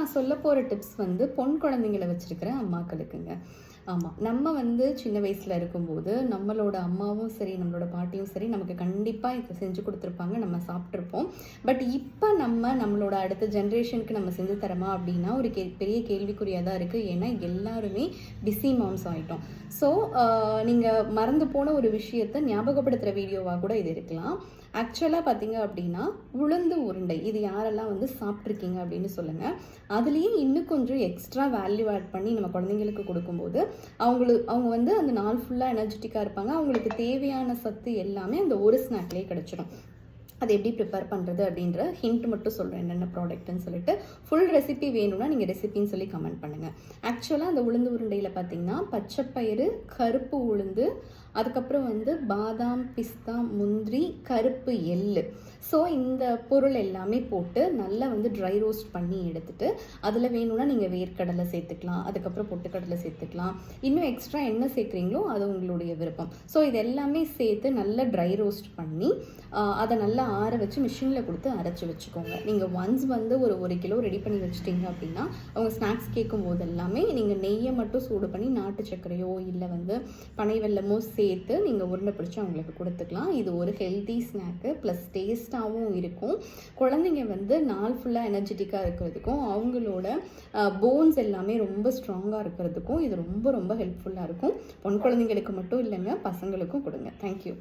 நான் சொல்ல போகிற டிப்ஸ் வந்து பொன் குழந்தைங்களை வச்சுருக்கிற அம்மாக்களுக்குங்க. ஆமாம், நம்ம வந்து சின்ன வயசில் இருக்கும்போது நம்மளோட அம்மாவும் சரி, நம்மளோட பாட்டியும் சரி நமக்கு கண்டிப்பாக இதை செஞ்சு கொடுத்துருப்பாங்க, நம்ம சாப்பிட்ருப்போம். பட் இப்போ நம்மளோட அடுத்த ஜென்ரேஷனுக்கு நம்ம செஞ்சு தரமா அப்படின்னா ஒரு பெரிய கேள்விக்குறியாக தான் இருக்குது. ஏன்னா எல்லாருமே பிஸி மாம்ஸ் ஆகிட்டோம். ஸோ நீங்கள் மறந்து போன ஒரு விஷயத்தை ஞாபகப்படுத்துகிற வீடியோவாக கூட இது இருக்கலாம். ஆக்சுவலாக பார்த்தீங்க அப்படின்னா உளுந்து உருண்டை இது யாரெல்லாம் வந்து சாப்பிட்ருக்கீங்க அப்படின்னு சொல்லுங்கள். அதுலேயும் இன்னும் கொஞ்சம் எக்ஸ்ட்ரா வேல்யூ ஆட் பண்ணி நம்ம குழந்தைங்களுக்கு கொடுக்கும்போது அவங்க வந்து அந்த நாள் ஃபுல்லாக எனர்ஜெட்டிக்காக இருப்பாங்க. அவங்களுக்கு தேவையான சத்து எல்லாமே அந்த ஒரு ஸ்நாக்லேயே கிடச்சிடும். அது எப்படி ப்ரிப்பேர் பண்ணுறது அப்படின்ற ஹிண்ட் மட்டும் சொல்கிறேன், என்னென்ன ப்ராடக்ட்னு சொல்லிட்டு. ஃபுல் ரெசிபி வேணும்னா நீங்கள் ரெசிபின்னு சொல்லி கமெண்ட் பண்ணுங்கள். ஆக்சுவலாக அந்த உளுந்து உருண்டையில் பார்த்தீங்கன்னா பச்சைப்பயிறு, கருப்பு உளுந்து, அதுக்கப்புறம் வந்து பாதாம், பிஸ்தா, முந்திரி, கருப்பு எள்ளு. ஸோ இந்த பொருள் எல்லாமே போட்டு நல்லா வந்து ட்ரை ரோஸ்ட் பண்ணி எடுத்துகிட்டு அதில் வேணும்னா நீங்கள் வேர்க்கடலை சேர்த்துக்கலாம், அதுக்கப்புறம் பொட்டுக்கடலை சேர்த்துக்கலாம். இன்னும் எக்ஸ்ட்ரா என்ன சேர்க்குறீங்களோ அது உங்களுடைய விருப்பம். ஸோ இது எல்லாமே சேர்த்து நல்லா ட்ரை ரோஸ்ட் பண்ணி அதை நல்லா ஆற வச்சு மிஷினில் கொடுத்து அரைச்சி வச்சுக்கோங்க. நீங்கள் ஒன்ஸ் வந்து ஒரு கிலோ ரெடி பண்ணி வச்சுட்டீங்க அப்படின்னா அவங்க ஸ்நாக்ஸ் கேட்கும் போது எல்லாமே நீங்கள் நெய்யை மட்டும் சூடு பண்ணி நாட்டு சர்க்கரையோ இல்லை வந்து பனை வெல்லமோ சேர்த்து நீங்கள் உருண்டை பிடிச்சி அவங்களுக்கு கொடுத்துக்கலாம். இது ஒரு ஹெல்தி ஸ்நாக்கு ப்ளஸ் டேஸ்ட்டாகவும் இருக்கும். குழந்தைங்க வந்து நாள் ஃபுல்லாக எனர்ஜெட்டிக்காக இருக்கிறதுக்கும் அவங்களோட போன்ஸ் எல்லாமே ரொம்ப ஸ்ட்ராங்காக இருக்கிறதுக்கும் இது ரொம்ப ரொம்ப ஹெல்ப்ஃபுல்லாக இருக்கும். பொன் குழந்தைங்களுக்கு மட்டும் இல்லைங்க, பசங்களுக்கும் கொடுங்க. தேங்க்யூ.